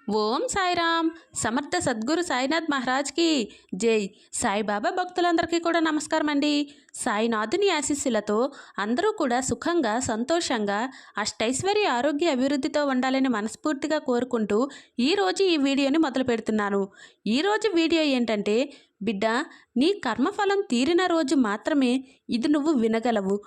ఓం సాయిరామ్. సమర్థ సద్గురు సాయినాథ్ మహారాజ్కి జై. సాయిబాబా భక్తులందరికీ కూడా నమస్కారం అండి. సాయినాథుని ఆశీస్సులతో అందరూ కూడా సుఖంగా, సంతోషంగా, అష్టైశ్వర్య, ఆరోగ్య, అభివృద్ధితో ఉండాలని మనస్ఫూర్తిగా కోరుకుంటూ ఈరోజు ఈ వీడియోని మొదలు పెడుతున్నాను. ఈరోజు వీడియో ఏంటంటే, బిడ్డ, నీ కర్మఫలం తీరిన రోజు మాత్రమే ఇది నువ్వు వినగలవు.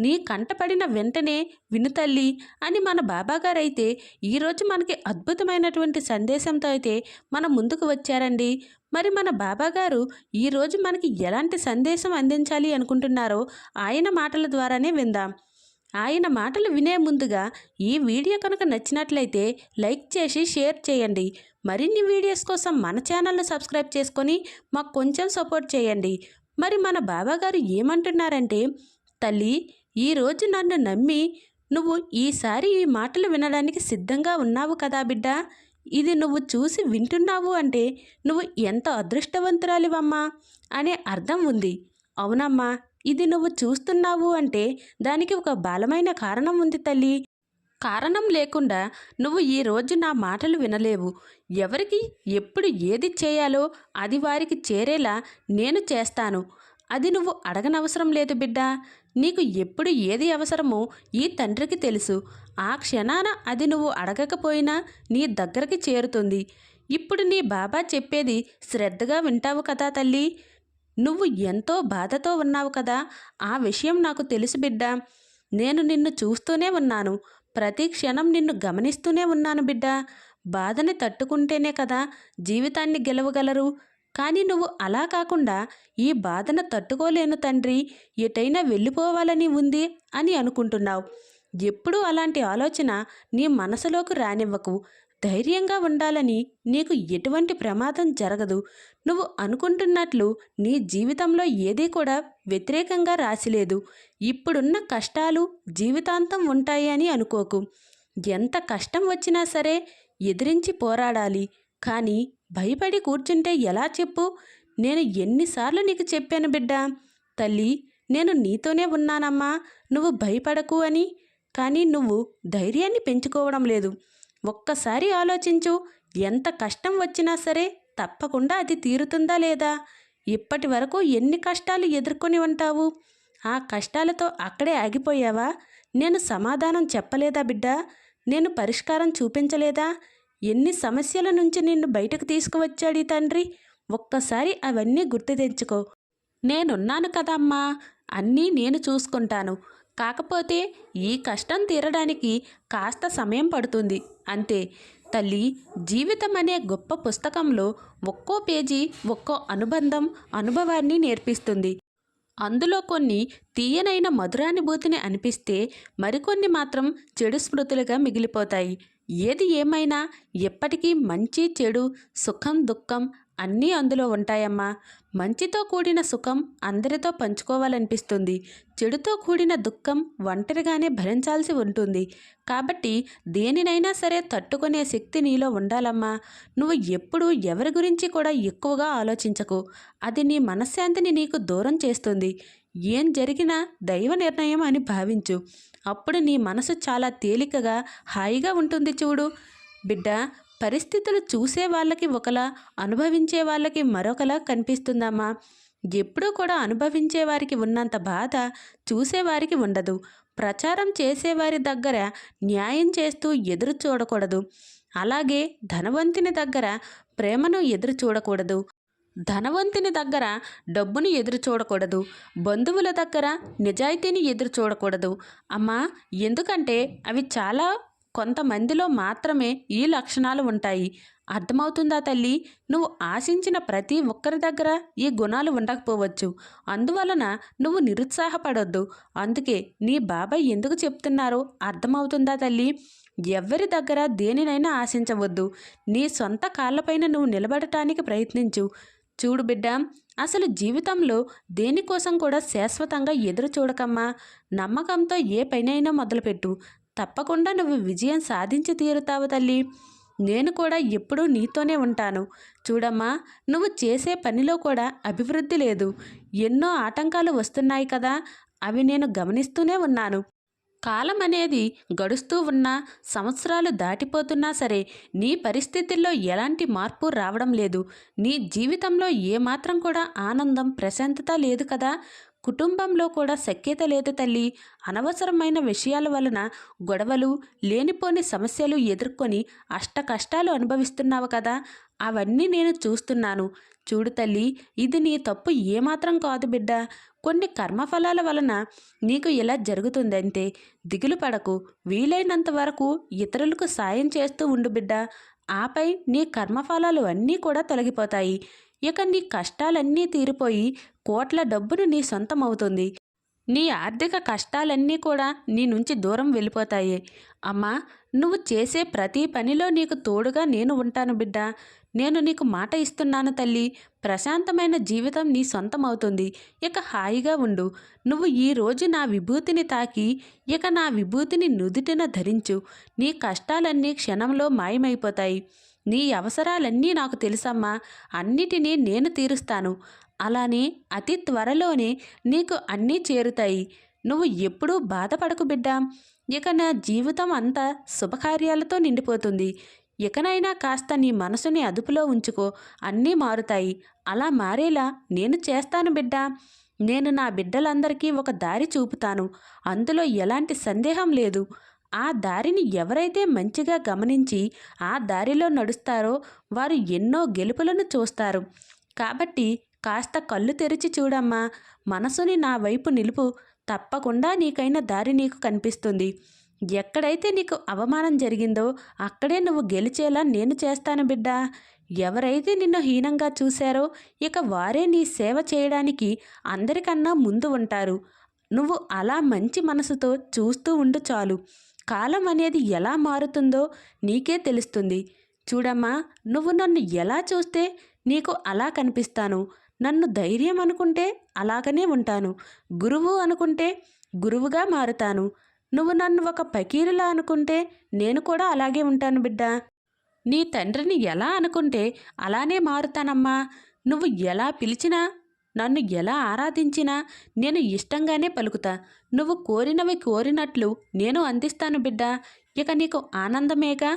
నీ కంటపడిన వెంటనే వినుతల్లి అని మన బాబాగారైతే ఈరోజు మనకి అద్భుతమైనటువంటి సందేశంతో అయితే మన ముందుకు వచ్చారండి. మరి మన బాబాగారు ఈరోజు మనకి ఎలాంటి సందేశం అందించాలి అనుకుంటున్నారో ఆయన మాటల ద్వారానే విందాం. ఆయన మాటలు వినే ముందుగా ఈ వీడియో కనుక నచ్చినట్లయితే లైక్ చేసి షేర్ చేయండి. మరిన్ని వీడియోస్ కోసం మన ఛానల్ను సబ్స్క్రైబ్ చేసుకొని మాకు కొంచెం సపోర్ట్ చేయండి. మరి మన బాబాగారు ఏమంటున్నారంటే, తల్లి, ఈరోజు నన్ను నమ్మి నువ్వు ఈసారి ఈ మాటలు వినడానికి సిద్ధంగా ఉన్నావు కదా బిడ్డ. ఇది నువ్వు చూసి వింటున్నావు అంటే నువ్వు ఎంత అదృష్టవంతురాలివమ్మా అనే అర్థం ఉంది. అవునమ్మా, ఇది నువ్వు చూస్తున్నావు అంటే దానికి ఒక బలమైన కారణం ఉంది తల్లి. కారణం లేకుండా నువ్వు ఈరోజు నా మాటలు వినలేవు. ఎవరికి ఎప్పుడు ఏది చేయాలో అది వారికి చేరేలా నేను చేస్తాను. అది నువ్వు అడగనవసరం లేదు బిడ్డ. నీకు ఎప్పుడు ఏది అవసరమో ఈ తండ్రికి తెలుసు. ఆ క్షణాన అది నువ్వు అడగకపోయినా నీ దగ్గరికి చేరుతుంది. ఇప్పుడు నీ బాబా చెప్పేది శ్రద్ధగా వింటావు కదా తల్లి. నువ్వు ఎంతో బాధతో ఉన్నావు కదా, ఆ విషయం నాకు తెలుసు బిడ్డ. నేను నిన్ను చూస్తూనే ఉన్నాను. ప్రతి క్షణం నిన్ను గమనిస్తూనే ఉన్నాను బిడ్డ. బాధని తట్టుకుంటేనే కదా జీవితాన్ని గెలవగలరు. కానీ నువ్వు అలా కాకుండా ఈ బాధను తట్టుకోలేను తండ్రి, ఎటైనా వెళ్ళిపోవాలని ఉంది అని అనుకుంటున్నావు. ఎప్పుడూ అలాంటి ఆలోచన నీ మనసులోకి రానివ్వకు. ధైర్యంగా ఉండాలని. నీకు ఎటువంటి ప్రమాదం జరగదు. నువ్వు అనుకుంటున్నట్లు నీ జీవితంలో ఏదీ కూడా వ్యతిరేకంగా రాసిలేదు. ఇప్పుడున్న కష్టాలు జీవితాంతం ఉంటాయి అని అనుకోకు. ఎంత కష్టం వచ్చినా సరే ఎదిరించి పోరాడాలి. కానీ భయపడి కూర్చుంటే ఎలా చెప్పు? నేను ఎన్నిసార్లు నీకు చెప్పాను బిడ్డ, తల్లి, నేను నీతోనే ఉన్నానమ్మా, నువ్వు భయపడకు అని. కానీ నువ్వు ధైర్యాన్ని పెంచుకోవడం లేదు. ఒక్కసారి ఆలోచించు. ఎంత కష్టం వచ్చినా సరే తప్పకుండా అది తీరుతుందా లేదా? ఇప్పటి వరకు ఎన్ని కష్టాలు ఎదుర్కొని ఉంటావు? ఆ కష్టాలతో అక్కడే ఆగిపోయావా? నేను సమాధానం చెప్పలేదా బిడ్డ? నేను పరిష్కారం చూపించలేదా? ఎన్ని సమస్యల నుంచి నిన్ను బయటకు తీసుకువచ్చాడు ఈ తండ్రి. ఒక్కసారి అవన్నీ గుర్తు తెచ్చుకో. నేనున్నాను కదమ్మా, అన్నీ నేను చూసుకుంటాను. కాకపోతే ఈ కష్టం తీరడానికి కాస్త సమయం పడుతుంది అంతే. తల్లి, జీవితం అనే గొప్ప పుస్తకంలో ఒక్కో పేజీ ఒక్కో అనుభవాన్ని నేర్పిస్తుంది. అందులో కొన్ని తీయనైన మధురానుభూతిని అనిపిస్తే మరికొన్ని మాత్రం చెడు స్మృతులుగా మిగిలిపోతాయి. ఏది ఏమైనా ఎప్పటికీ మంచి, చెడు, సుఖం, దుఃఖం అన్నీ అందులో ఉంటాయమ్మా. మంచితో కూడిన సుఖం అందరితో పంచుకోవాలనిపిస్తుంది. చెడుతో కూడిన దుఃఖం ఒంటరిగానే భరించాల్సి ఉంటుంది. కాబట్టి దేనినైనా సరే తట్టుకునే శక్తి నీలో ఉండాలమ్మా. నువ్వు ఎప్పుడూ ఎవరి గురించి కూడా ఎక్కువగా ఆలోచించకు. అది నీ మనశ్శాంతిని నీకు దూరం చేస్తుంది. ఏం జరిగినా దైవ నిర్ణయం అని భావించు. అప్పుడు నీ మనసు చాలా తేలికగా, హాయిగా ఉంటుంది. చూడు బిడ్డ, పరిస్థితులు చూసే వాళ్ళకి ఒకలా, అనుభవించే వాళ్ళకి మరొకలా కనిపిస్తుందమ్మా. ఎప్పుడూ కూడా అనుభవించే వారికి ఉన్నంత బాధ చూసేవారికి ఉండదు. ప్రచారం చేసేవారి దగ్గర న్యాయం చేస్తూ ఎదురు చూడకూడదు. అలాగే ధనవంతుని దగ్గర ప్రేమను ఎదురు చూడకూడదు. ధనవంతుని దగ్గర డబ్బును ఎదురు చూడకూడదు. బంధువుల దగ్గర నిజాయితీని ఎదురు చూడకూడదు అమ్మా. ఎందుకంటే అవి చాలా కొంతమందిలో మాత్రమే ఈ లక్షణాలు ఉంటాయి. అర్థమవుతుందా తల్లి? నువ్వు ఆశించిన ప్రతి ఒక్కరి దగ్గర ఈ గుణాలు ఉండకపోవచ్చు. అందువలన నువ్వు నిరుత్సాహపడొద్దు. అందుకే నీ బాబాయ్ ఎందుకు చెప్తున్నారో అర్థమవుతుందా తల్లి? ఎవరి దగ్గర దేనినైనా ఆశించవద్దు. నీ సొంత కాళ్ళపైన నువ్వు నిలబడటానికి ప్రయత్నించు. చూడు బిడ్డ, అసలు జీవితంలో దేనికోసం కూడా శాశ్వతంగా ఎదురు చూడకమ్మా. నమ్మకంతో ఏ పనైనా మొదలుపెట్టు. తప్పకుండా నువ్వు విజయం సాధించి తీరుతావు తల్లి. నేను కూడా ఎప్పుడూ నీతోనే ఉంటాను. చూడమ్మా, నువ్వు చేసే పనిలో కూడా అభివృద్ధి లేదు. ఎన్నో ఆటంకాలు వస్తున్నాయి కదా, అవి నేను గమనిస్తూనే ఉన్నాను. కాలం అనేది గడుస్తూ ఉన్నా, సంవత్సరాలు దాటిపోతున్నా సరే, నీ పరిస్థితుల్లో ఎలాంటి మార్పు రావడం లేదు. నీ జీవితంలో ఏమాత్రం కూడా ఆనందం, ప్రశాంతత లేదు కదా! కుటుంబంలో కూడా సఖ్యత లేదు తల్లి. అనవసరమైన విషయాల వలన గొడవలు, లేనిపోని సమస్యలు ఎదుర్కొని కష్టాలు అనుభవిస్తున్నావు కదా! అవన్నీ నేను చూస్తున్నాను. చూడు తల్లి, ఇది నీ తప్పు ఏమాత్రం కాదు బిడ్డ. కొన్ని కర్మఫలాల వలన నీకు ఇలా జరుగుతుందంతే. దిగులు పడకు. వీలైనంత వరకు ఇతరులకు సాయం చేస్తూ ఉండు బిడ్డ. ఆపై నీ కర్మఫలాలు అన్నీ కూడా తొలగిపోతాయి. ఇక నీ కష్టాలన్నీ తీరిపోయి కోట్ల డబ్బును నీ సొంతమవుతుంది. నీ ఆర్థిక కష్టాలన్నీ కూడా నీ నుంచి దూరం వెళ్ళిపోతాయి. అమ్మా, నువ్వు చేసే ప్రతి పనిలో నీకు తోడుగా నేను ఉంటాను బిడ్డ. నేను నీకు మాట ఇస్తున్నాను తల్లి. ప్రశాంతమైన జీవితం నీ సొంతమవుతుంది. ఇక హాయిగా ఉండు. నువ్వు ఈరోజు నా విభూతిని తాకి ఇక నా విభూతిని నుదుటిన ధరించు. నీ కష్టాలన్నీ క్షణంలో మాయమైపోతాయి. నీ అవసరాలన్నీ నాకు తెలుసమ్మా. అన్నిటినీ నేను తీరుస్తాను. అలానే అతి త్వరలోనే నీకు అన్నీ చేరుతాయి. నువ్వు ఎప్పుడూ బాధపడకు బిడ్డా. ఇక నా జీవితం అంతా శుభకార్యాలతో నిండిపోతుంది. ఇకనైనా కాస్త నీ మనసుని అదుపులో ఉంచుకో. అన్నీ మారుతాయి. అలా మారేలా నేను చేస్తాను బిడ్డా. నేను నా బిడ్డలందరికీ ఒక దారి చూపుతాను. అందులో ఎలాంటి సందేహం లేదు. ఆ దారిని ఎవరైతే మంచిగా గమనించి ఆ దారిలో నడుస్తారో వారు ఎన్నో గెలుపులను చూస్తారు. కాబట్టి కాస్త కళ్ళు తెరిచి చూడమ్మా. మనసుని నా వైపు నిలుపు. తప్పకుండా నీకైన దారి నీకు కనిపిస్తుంది. ఎక్కడైతే నీకు అవమానం జరిగిందో అక్కడే నువ్వు గెలిచేలా నేను చేస్తాను బిడ్డా. ఎవరైతే నిన్ను హీనంగా చూశారో ఇక వారే నీ సేవ చేయడానికి అందరికన్నా ముందు ఉంటారు. నువ్వు అలా మంచి మనసుతో చూస్తూ ఉండు చాలు. కాలం అనేది ఎలా మారుతుందో నీకే తెలుస్తుంది. చూడమ్మా, నువ్వు నన్ను ఎలా చూస్తే నీకు అలా కనిపిస్తాను. నన్ను ధైర్యం అనుకుంటే అలాగనే ఉంటాను. గురువు అనుకుంటే గురువుగా మారుతాను. నువ్వు నన్ను ఒక పకీరులా అనుకుంటే నేను కూడా అలాగే ఉంటాను బిడ్డ. నీ తండ్రిని ఎలా అనుకుంటే అలానే మారుతానమ్మా. నువ్వు ఎలా పిలిచినా, నన్ను ఎలా ఆరాధించినా నేను ఇష్టంగానే పలుకుతా. నువ్వు కోరినవి కోరినట్లు నేను అందిస్తాను బిడ్డ. ఇక నీకు ఆనందమేగా.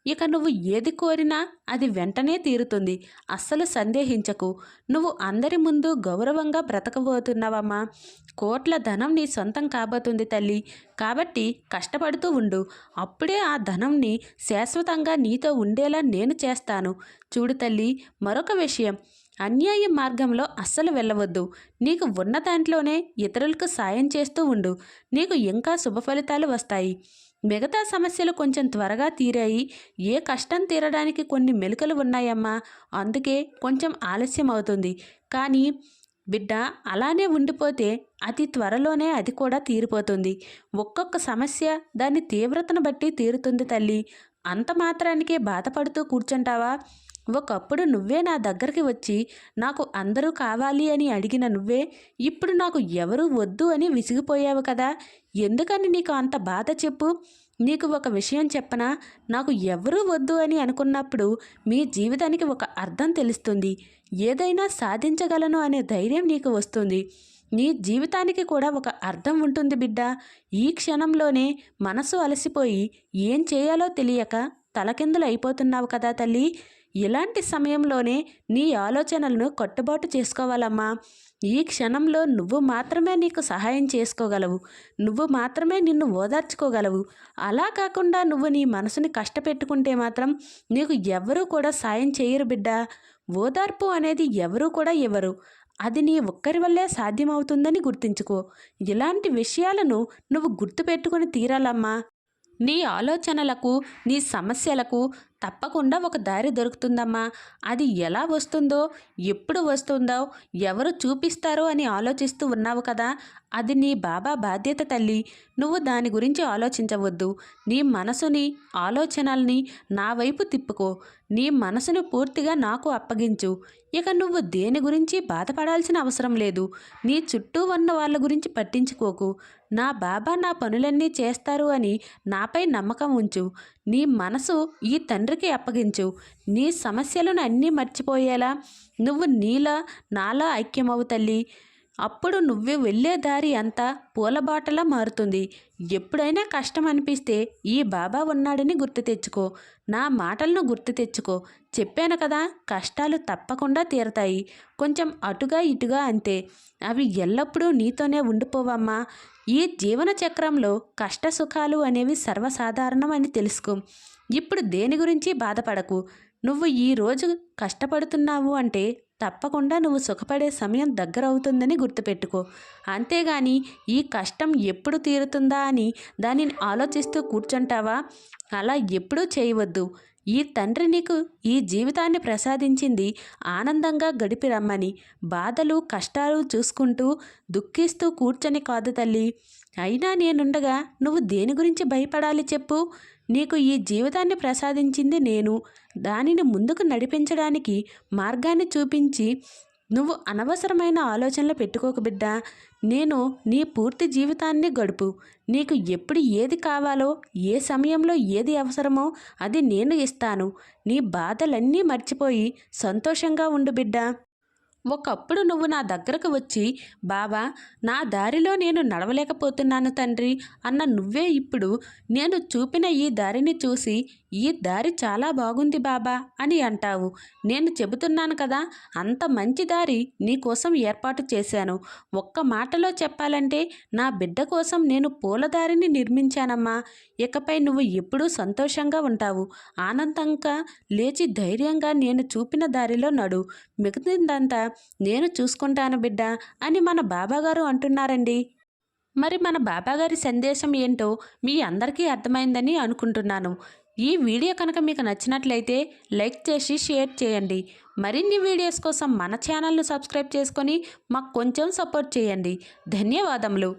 ఇక నువ్వు ఏది కోరినా అది వెంటనే తీరుతుంది. అస్సలు సందేహించకు. నువ్వు అందరి ముందు గౌరవంగా బ్రతకబోతున్నావమ్మా. కోట్ల ధనం నీ సొంతం కాబోతుంది తల్లి. కాబట్టి కష్టపడుతూ ఉండు. అప్పుడే ఆ ధనంని శాశ్వతంగా నీతో ఉండేలా నేను చేస్తాను. చూడు తల్లి, మరొక విషయం, అన్యాయ మార్గంలో అస్సలు వెళ్ళవద్దు. నీకు ఉన్న దాంట్లోనే ఇతరులకు సాయం చేస్తూ ఉండు. నీకు ఇంకా శుభ ఫలితాలు వస్తాయి. మిగతా సమస్యలు కొంచెం త్వరగా తీరాయి. ఏ కష్టం తీరడానికి కొన్ని మెలికలు ఉన్నాయమ్మా. అందుకే కొంచెం ఆలస్యం అవుతుంది. కానీ బిడ్డ, అలానే ఉండిపోతే అతి త్వరలోనే అది కూడా తీరిపోతుంది. ఒక్కొక్క సమస్య దాని తీవ్రతను బట్టి తీరుతుంది తల్లి. అంత మాత్రానికే బాధపడుతూ కూర్చుంటావా? ఒకప్పుడు నువ్వే నా దగ్గరికి వచ్చి నాకు అందరూ కావాలి అని అడిగిన నువ్వే ఇప్పుడు నాకు ఎవరూ వద్దు అని విసిగిపోయావు కదా. ఎందుకని నీకు అంత బాధ చెప్పు? నీకు ఒక విషయం చెప్పనా? నాకు ఎవరూ వద్దు అని అనుకున్నప్పుడు మీ జీవితానికి ఒక అర్థం తెలుస్తుంది. ఏదైనా సాధించగలను అనే ధైర్యం నీకు వస్తుంది. నీ జీవితానికి కూడా ఒక అర్థం ఉంటుంది బిడ్డ. ఈ క్షణంలోనే మనసు అలసిపోయి ఏం చేయాలో తెలియక తలకిందులు అయిపోతున్నావు కదా తల్లి. ఇలాంటి సమయంలోనే నీ ఆలోచనలను కట్టుబాటు చేసుకోవాలమ్మా. ఈ క్షణంలో నువ్వు మాత్రమే నీకు సహాయం చేసుకోగలవు. నువ్వు మాత్రమే నిన్ను ఓదార్చుకోగలవు. అలా కాకుండా నువ్వు నీ మనసుని కష్టపెట్టుకుంటే మాత్రం నీకు ఎవ్వరూ కూడా సాయం చేయరు బిడ్డ. ఓదార్పు అనేది ఎవరూ కూడా ఇవ్వరు. అది నీ ఒక్కరి వల్లే సాధ్యమవుతుందని గుర్తుంచుకో. ఇలాంటి విషయాలను నువ్వు గుర్తుపెట్టుకుని తీరాలమ్మా. నీ ఆలోచనలకు, నీ సమస్యలకు తప్పకుండా ఒక దారి దొరుకుతుందమ్మా. అది ఎలా వస్తుందో, ఎప్పుడు వస్తుందో, ఎవరు చూపిస్తారో అని ఆలోచిస్తూ ఉన్నావు కదా. అది నీ బాబా బాధ్యత తల్లి. నువ్వు దాని గురించి ఆలోచించవద్దు. నీ మనసుని, ఆలోచనల్ని నా వైపు తిప్పుకో. నీ మనసును పూర్తిగా నాకు అప్పగించు. ఇక నువ్వు దేని గురించి బాధపడాల్సిన అవసరం లేదు. నీ చుట్టూ ఉన్న వాళ్ళ గురించి పట్టించుకోకు. నా బాబా నా పనులన్నీ చేస్తారు అని నాపై నమ్మకం ఉంచు. నీ మనసు ఈ తండ్రికి అప్పగించు. నీ సమస్యలను అన్నీ మర్చిపోయేలా నువ్వు నాలా ఐక్యమవు తల్లి. అప్పుడు నువ్వు వెళ్ళే దారి అంతా పూలబాటలా మారుతుంది. ఎప్పుడైనా కష్టం అనిపిస్తే ఈ బాబా ఉన్నాడని గుర్తు తెచ్చుకో. నా మాటలను గుర్తు తెచ్చుకో. చెప్పాను కదా, కష్టాలు తప్పకుండా తీరతాయి. కొంచెం అటుగా ఇటుగా అంతే. అవి ఎల్లప్పుడూ నీతోనే ఉండిపోవమ్మా. ఈ జీవన చక్రంలో కష్ట సుఖాలు అనేవి సర్వసాధారణం అని తెలుసుకో. ఇప్పుడు దేని గురించి బాధపడకు. నువ్వు ఈరోజు కష్టపడుతున్నావు అంటే తప్పకుండా నువ్వు సుఖపడే సమయం దగ్గర అవుతుందని గుర్తుపెట్టుకో. అంతేగాని ఈ కష్టం ఎప్పుడు తీరుతుందా అని దానిని ఆలోచిస్తూ కూర్చుంటావా? అలా ఎప్పుడూ చేయవద్దు. ఈ తండ్రి నీకు ఈ జీవితాన్ని ప్రసాదించింది ఆనందంగా గడిపి రమ్మని. బాధలు కష్టాలు చూసుకుంటూ దుఃఖిస్తూ కూర్చొని కాదు తల్లి. అయినా నేనుండగా నువ్వు దేని గురించి భయపడాలి చెప్పు? నీకు ఈ జీవితాన్ని ప్రసాదించింది నేను. దానిని ముందుకు నడిపించడానికి మార్గాన్ని చూపించి నువ్వు అనవసరమైన ఆలోచనలు పెట్టుకోకు బిడ్డా. నేను నీ పూర్తి జీవితాన్ని గడుపు. నీకు ఎప్పుడు ఏది కావాలో, ఏ సమయంలో ఏది అవసరమో అది నేను ఇస్తాను. నీ బాధలన్నీ మర్చిపోయి సంతోషంగా ఉండు బిడ్డా. ఒకప్పుడు నువ్వు నా దగ్గరకు వచ్చి, బాబా, నా దారిలో నేను నడవలేకపోతున్నాను తండ్రి అన్న నువ్వే ఇప్పుడు నేను చూపిన ఈ దారిని చూసి, ఈ దారి చాలా బాగుంది బాబా అని అంటావు. నేను చెబుతున్నాను కదా, అంత మంచి దారి నీకోసం ఏర్పాటు చేశాను. ఒక్క మాటలో చెప్పాలంటే నా బిడ్డ కోసం నేను పూలదారిని నిర్మించానమ్మా. ఇకపై నువ్వు ఎప్పుడూ సంతోషంగా ఉంటావు. ఆనందంగా లేచి ధైర్యంగా నేను చూపిన దారిలో నడు. మిగతాదంతా నేను చూసుకుంటాను బిడ్డ అని మన బాబాగారు అంటున్నారండి. మరి మన బాబాగారి సందేశం ఏంటో మీ అందరికీ అర్థమైందని అనుకుంటున్నాను. ఈ వీడియో కనుక మీకు నచ్చినట్లయితే లైక్ చేసి షేర్ చేయండి. మరిన్ని వీడియోస్ కోసం మన ఛానల్ను సబ్స్క్రైబ్ చేసుకొని మాకు కొంచెం సపోర్ట్ చేయండి. ధన్యవాదములు.